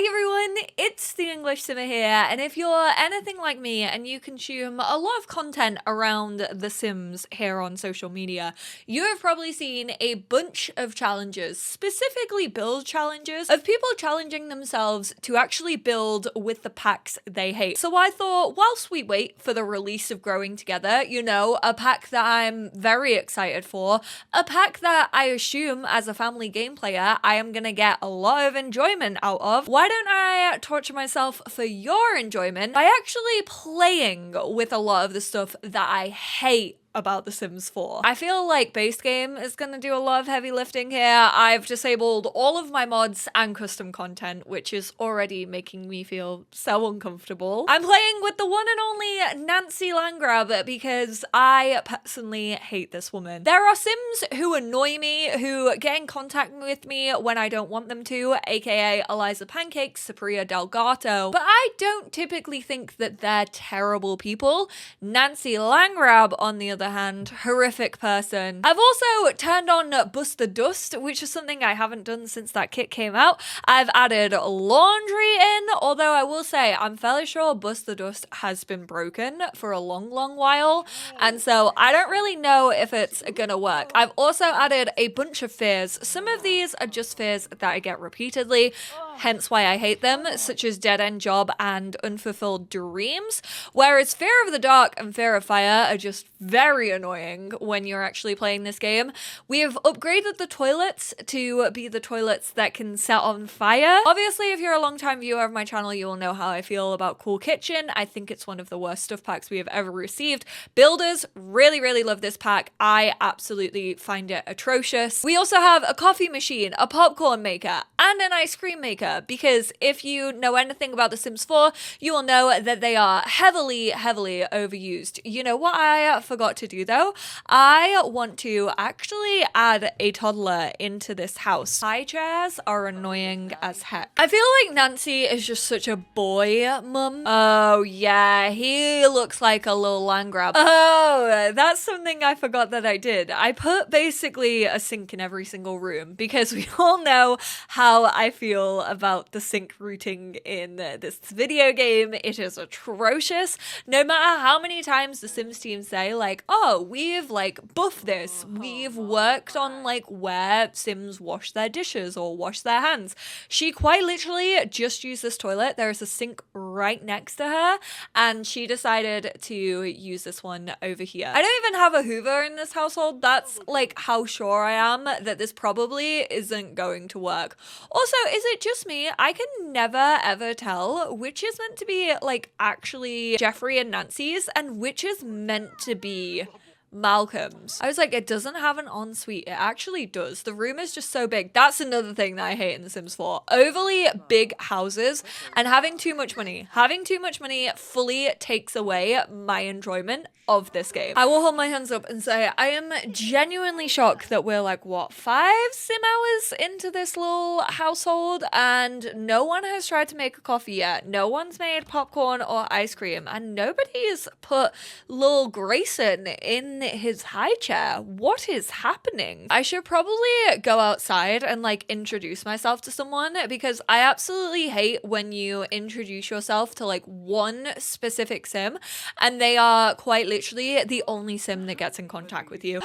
Hi everyone, it's the English Simmer here, and if you're anything like me and you consume a lot of content around The Sims here on social media, you have probably seen a bunch of challenges, specifically build challenges, of people challenging themselves to actually build with the packs they hate. So I thought, whilst we wait for the release of Growing Together, you know, a pack that I'm very excited for, a pack that I assume as a family game player I am gonna get a lot of enjoyment out of, why don't I torture myself for your enjoyment by actually playing with a lot of the stuff that I hate about The Sims 4. I feel like base game is gonna do a lot of heavy lifting here. I've disabled all of my mods and custom content, which is already making me feel so uncomfortable. I'm playing with the one and only Nancy Landgrab because I personally hate this woman. There are Sims who annoy me, who get in contact with me when I don't want them to, aka Eliza Pancakes, Sapria Delgato, but I don't typically think that they're terrible people. Nancy Landgrab, on the other hand, horrific person. I've also turned on Bust the Dust, which is something I haven't done since that kit came out. I've added laundry in, although I will say I'm fairly sure Bust the Dust has been broken for a long while, and so I don't really know if it's gonna work. I've also added a bunch of fears. Some of these are just fears that I get repeatedly, hence why I hate them, such as Dead End Job and Unfulfilled Dreams, whereas Fear of the Dark and Fear of Fire are just very annoying when you're actually playing this game. We have upgraded the toilets to be the toilets that can set on fire. Obviously, if you're a long-time viewer of my channel, you will know how I feel about Cool Kitchen. I think it's one of the worst stuff packs we have ever received. Builders really love this pack. I absolutely find it atrocious. We also have a coffee machine, a popcorn maker, and an ice cream maker, because if you know anything about The Sims 4, you will know that they are heavily overused. You know what I forgot to do though? I want to actually add a toddler into this house. High chairs are annoying as heck. I feel like Nancy is just such a boy mum. Oh yeah, he looks like a little land grab. Oh, that's something I forgot that I did. I put basically a sink in every single room because we all know how I feel about the sink routing in this video game. It is atrocious. No matter how many times the Sims team say like, oh, we've like buffed this, we've worked on like where Sims wash their dishes or wash their hands. She quite literally just used this toilet. There is a sink right next to her and she decided to use this one over here. I don't even have a Hoover in this household. That's like how sure I am that this probably isn't going to work. Also, is it just me? I can never ever tell which is meant to be like actually Jeffrey and Nancy's and which is meant to be Malcolm's. I was like, it doesn't have an ensuite. It actually does. The room is just so big. That's another thing that I hate in The Sims 4. Overly big houses and having too much money. Having too much money fully takes away my enjoyment of this game. I will hold my hands up and say I am genuinely shocked that we're like, what, 5 sim hours into this little household and no one has tried to make a coffee yet. No one's made popcorn or ice cream and nobody's put little Grayson in his high chair. What is happening? I should probably go outside and like introduce myself to someone because I absolutely hate when you introduce yourself to like one specific sim and they are quite literally the only sim that gets in contact with you.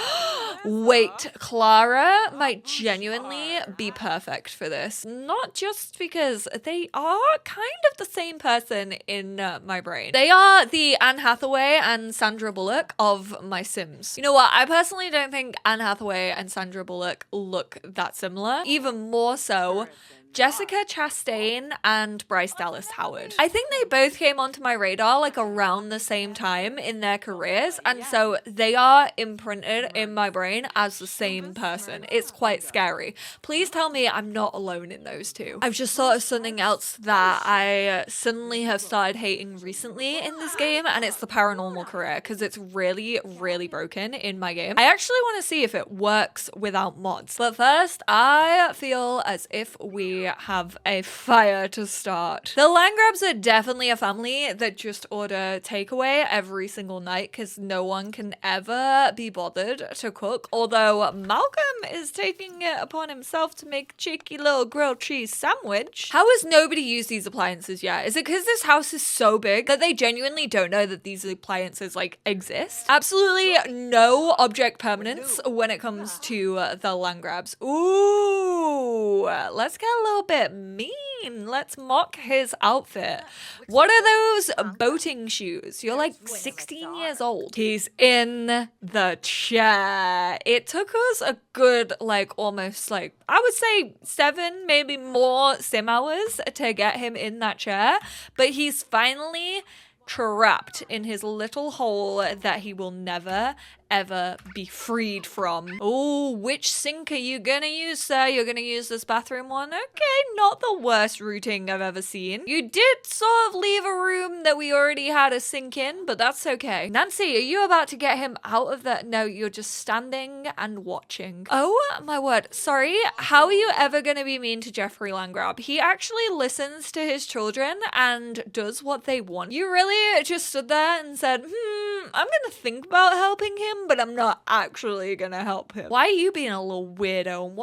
Wait, Clara might genuinely be perfect for this. Not just because they are kind of the same person in my brain. They are the Anne Hathaway and Sandra Bullock of my Sims. You know what? I personally don't think Anne Hathaway and Sandra Bullock look that similar. Even more so, Jessica Chastain and Bryce Dallas Howard. I think they both came onto my radar like around the same time in their careers, and so they are imprinted in my brain as the same person. It's quite scary. Please tell me I'm not alone in those two. I've just thought of something else that I suddenly have started hating recently in this game, and it's the paranormal career because it's really broken in my game. I actually want to see if it works without mods, but first I feel as if we have a fire to start. The Landgrabs are definitely a family that just order takeaway every single night because no one can ever be bothered to cook. Although Malcolm is taking it upon himself to make a cheeky little grilled cheese sandwich. How has nobody used these appliances yet? Is it because this house is so big that they genuinely don't know that these appliances like exist? Absolutely no object permanence when it comes to the Landgrabs. Ooh, let's get a little bit mean. Let's mock his outfit. What are those boating shoes? You're like 16 years old. He's in the chair. It took us a good, like, almost like, I would say 7, maybe more sim hours to get him in that chair. But he's finally trapped in his little hole that he will never ever be freed from. Oh, which sink are you gonna use, sir? You're gonna use this bathroom one? Okay, not the worst routing I've ever seen. You did sort of leave a room that we already had a sink in, but that's okay. Nancy, are you about to get him out of that? No, you're just standing and watching. Oh my word. Sorry, how are you ever gonna be mean to Jeffrey Landgrab? He actually listens to his children and does what they want. You really just stood there and said, I'm gonna think about helping him, but I'm not actually gonna help him. Why are you being a little weirdo? And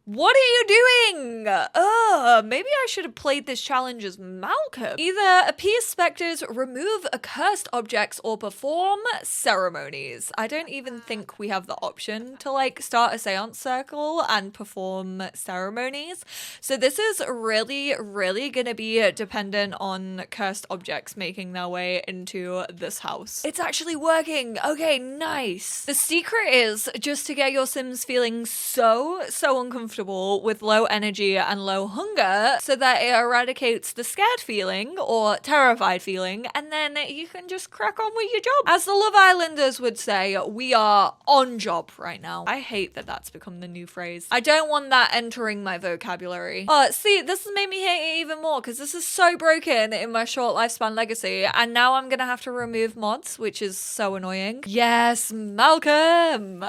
what are you doing? Maybe I should have played this challenge as Malcolm. Either appease specters, remove accursed objects, or perform ceremonies. I don't even think we have the option to like start a seance circle and perform ceremonies. So this is really, really gonna be dependent on cursed objects making their way into this house. It's actually working. Okay, nice. The secret is just to get your Sims feeling so uncomfortable with low energy and low hunger so that it eradicates the scared feeling or terrified feeling, and then you can just crack on with your job. As the Love Islanders would say, we are on job right now. I hate that that's become the new phrase. I don't want that entering my vocabulary. See, this has made me hate it even more because this is so broken in my short lifespan legacy, and now I'm gonna have to remove mods, which is so annoying. Yes, Malcolm!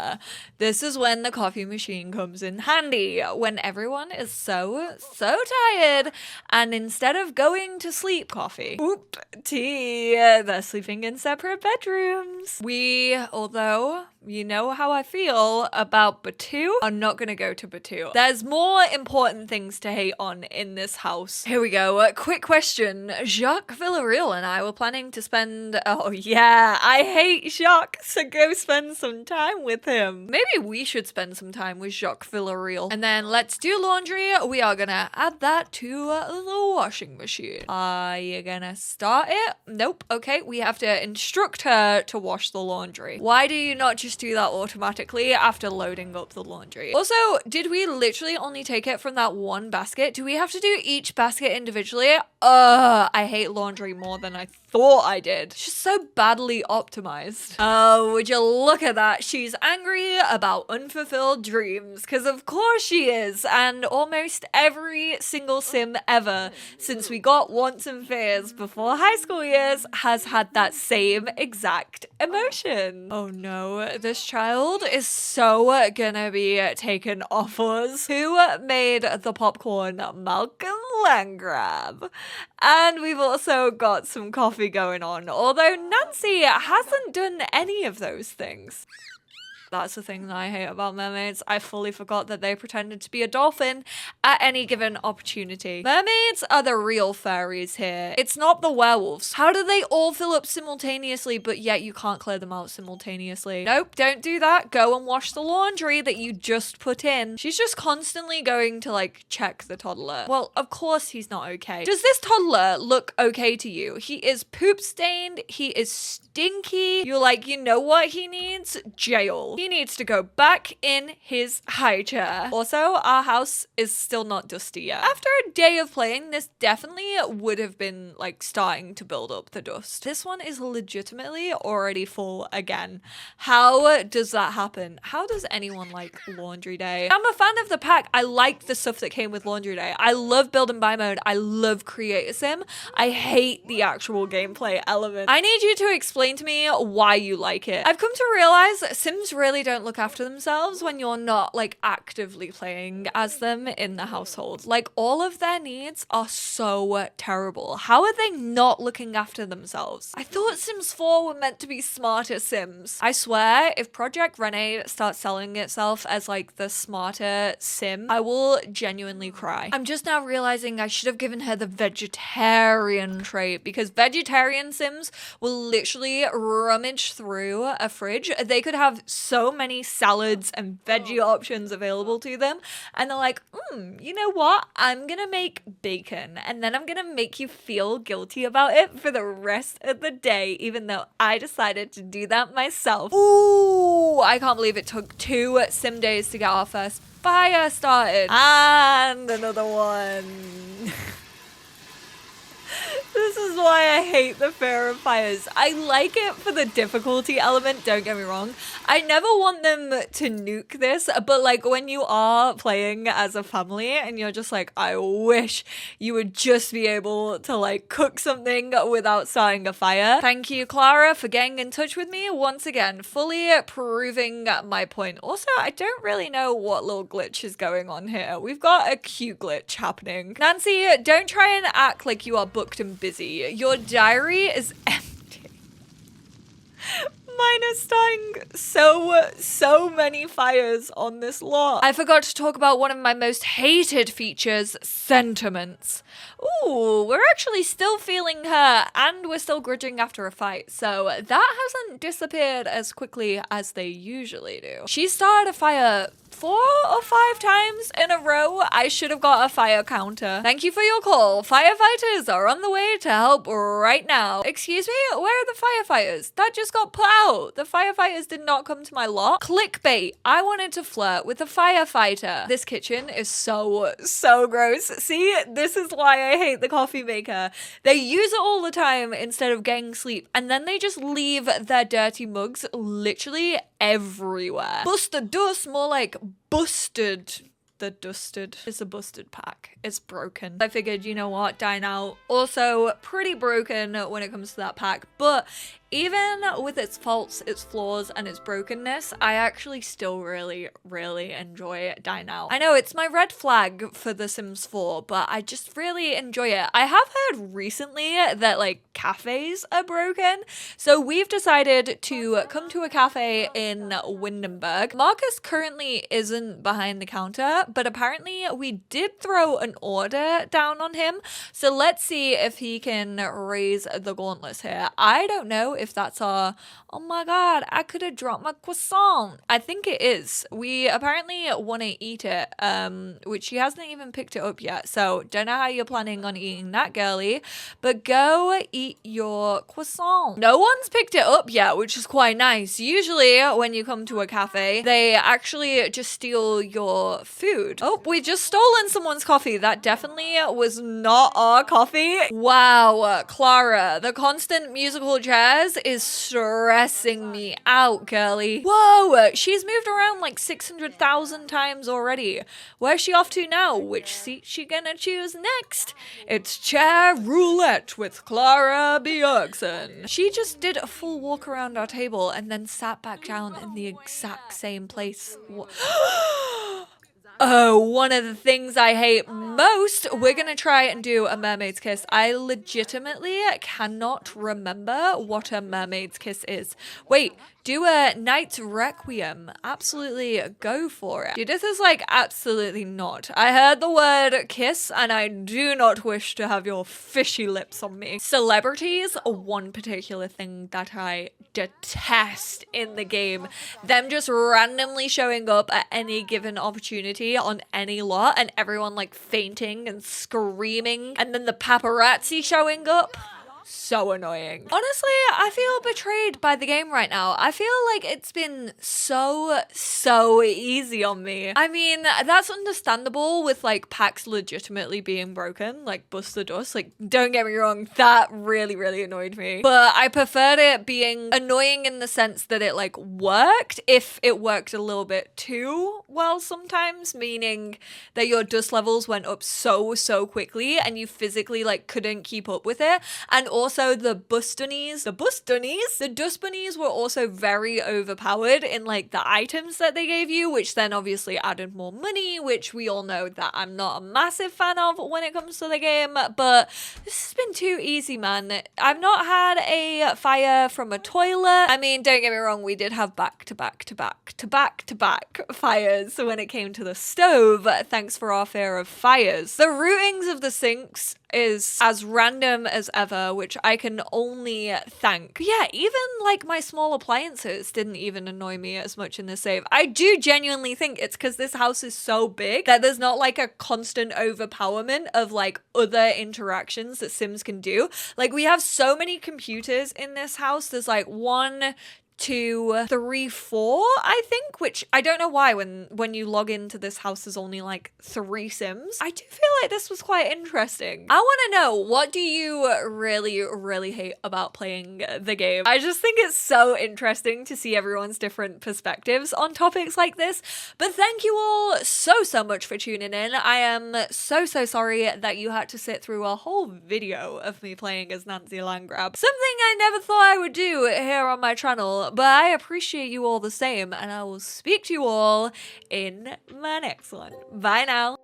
This is when the coffee machine comes in handy. When everyone is so tired, and instead of going to sleep, tea, they're sleeping in separate bedrooms. Although you know how I feel about Batu, are not gonna go to Batu. There's more important things to hate on in this house. Here we go. Quick question. Jacques Villarreal and I were planning to spend, oh yeah, I hate Jacques, so go spend some time with him. Maybe we should spend some time with Jacques Villarreal. And then let's do laundry. We are gonna add that to the washing machine. Are you gonna start it? Nope. Okay, we have to instruct her to wash the laundry. Why do you not just do that automatically after loading up the laundry? Also, did we literally only take it from that one basket? Do we have to do each basket individually? I hate laundry more than I thought I did. It's just so badly optimized. Oh, would you look at that? She's angry about unfulfilled dreams, because of course she is. And almost every single sim ever since we got Wants and Fears before high school years has had that same exact emotion. Oh no, this child is so gonna be taken off us. Who made the popcorn? Malcolm Landgrab. And we've also got some coffee going on, although Nancy hasn't done any of those things. That's the thing that I hate about mermaids. I fully forgot that they pretended to be a dolphin at any given opportunity. Mermaids are the real fairies here. It's not the werewolves. How do they all fill up simultaneously, but yet you can't clear them out simultaneously? Nope, don't do that. Go and wash the laundry that you just put in. She's just constantly going to like check the toddler. Well, of course he's not okay. Does this toddler look okay to you? He is poop stained. He is stinky. You're like, you know what he needs? Jail. He needs to go back in his high chair. Also, our house is still not dusty yet. After a day of playing, this definitely would have been like starting to build up the dust. This one is legitimately already full again. How does that happen? How does anyone like laundry day? I'm a fan of the pack. I like the stuff that came with laundry day. I love build and buy mode. I love create a sim. I hate the actual gameplay element. I need you to explain to me why you like it. I've come to realize Sims really really don't look after themselves when you're not like actively playing as them in the household. Like all of their needs are so terrible. How are they not looking after themselves? I thought Sims 4 were meant to be smarter Sims. I swear, if Project Rene starts selling itself as like the smarter sim, I will genuinely cry. I'm just now realizing I should have given her the vegetarian trait, because vegetarian Sims will literally rummage through a fridge. They could have so many salads and veggie options available to them, and they're like, you know what? I'm gonna make bacon, and then I'm gonna make you feel guilty about it for the rest of the day, even though I decided to do that myself. Ooh, I can't believe it took 2 sim days to get our first fire started. And another one. This is why I hate the fear of fires. I like it for the difficulty element, don't get me wrong. I never want them to nuke this, but like when you are playing as a family and you're just like, I wish you would just be able to like cook something without starting a fire. Thank you, Clara, for getting in touch with me once again, fully proving my point. Also, I don't really know what little glitch is going on here. We've got a cute glitch happening. Nancy, don't try and act like you are booked and busy. Your diary is empty. Mine is starting so many fires on this lot. I forgot to talk about one of my most hated features, sentiments. Ooh, we're actually still feeling her, and we're still grudging after a fight, so that hasn't disappeared as quickly as they usually do. She started a fire 4 or 5 times in a row. I should have got a fire counter. Thank you for your call. Firefighters are on the way to help right now. Excuse me? Where are the firefighters? That just got put out. The firefighters did not come to my lot. Clickbait. I wanted to flirt with a firefighter. This kitchen is so gross. See, this is why I hate the coffee maker. They use it all the time instead of getting sleep, and then they just leave their dirty mugs literally everywhere. Busted dust, more like busted. The dusted. It's a busted pack. It's broken. I figured, you know what, Dine Out, also pretty broken when it comes to that pack, but even with its faults, its flaws, and its brokenness, I actually still really enjoy Dine Out. I know it's my red flag for The Sims 4, but I just really enjoy it. I have heard recently that like cafes are broken, so we've decided to come to a cafe in Windenburg. Marcus currently isn't behind the counter, but apparently we did throw an order down on him, so let's see if he can raise the gauntlets here. I don't know if that's our, oh my god, I could have dropped my croissant. I think it is. We apparently want to eat it, which he hasn't even picked it up yet, so don't know how you're planning on eating that, girly, but go eat your croissant. No one's picked it up yet, which is quite nice. Usually when you come to a cafe, they actually just steal your food. Oh, we just stolen someone's coffee. That definitely was not our coffee. Wow, Clara, the constant musical chairs is stressing me out, girly. Whoa, she's moved around like 600,000 times already. Where's she off to now? Which seat she gonna choose next? It's chair roulette with Clara Bjorkson. She just did a full walk around our table and then sat back down in the exact same place. Oh, one of the things I hate most, we're going to try and do a mermaid's kiss. I legitimately cannot remember what a mermaid's kiss is. Wait, do a Knight's Requiem. Absolutely go for it. Dude, this is like absolutely not. I heard the word kiss and I do not wish to have your fishy lips on me. Celebrities are one particular thing that I detest in the game. Them just randomly showing up at any given opportunity on any lot and everyone like fainting and screaming, and then the paparazzi showing up. So annoying. Honestly, I feel betrayed by the game right now. I feel like it's been so easy on me. I mean, that's understandable with like packs legitimately being broken, like Bust the Dust. Like, don't get me wrong, that really annoyed me. But I preferred it being annoying in the sense that it like worked, if it worked a little bit too well sometimes, meaning that your dust levels went up so quickly and you physically like couldn't keep up with it. And also the bus bunnies. The bus bunnies? The dust bunnies were also very overpowered in like the items that they gave you, which then obviously added more money, which we all know that I'm not a massive fan of when it comes to the game, but this has been too easy, man. I've not had a fire from a toilet. I mean, don't get me wrong, we did have back to back fires when it came to the stove, thanks for our fear of fires. The routings of the sinks is as random as ever, which I can only thank. But yeah, even like my small appliances didn't even annoy me as much in this save. I do genuinely think it's because this house is so big that there's not like a constant overpowerment of like other interactions that Sims can do. Like we have so many computers in this house. There's like 1, 2, 3, 4, I think, which I don't know why when you log into this house there's only like 3 Sims. I do feel like this was quite interesting. I want to know, what do you really hate about playing the game? I just think it's so interesting to see everyone's different perspectives on topics like this. But thank you all so much for tuning in. I am so sorry that you had to sit through a whole video of me playing as Nancy Landgrab. Something I never thought I would do here on my channel, but I appreciate you all the same, and I will speak to you all in my next one. Bye now.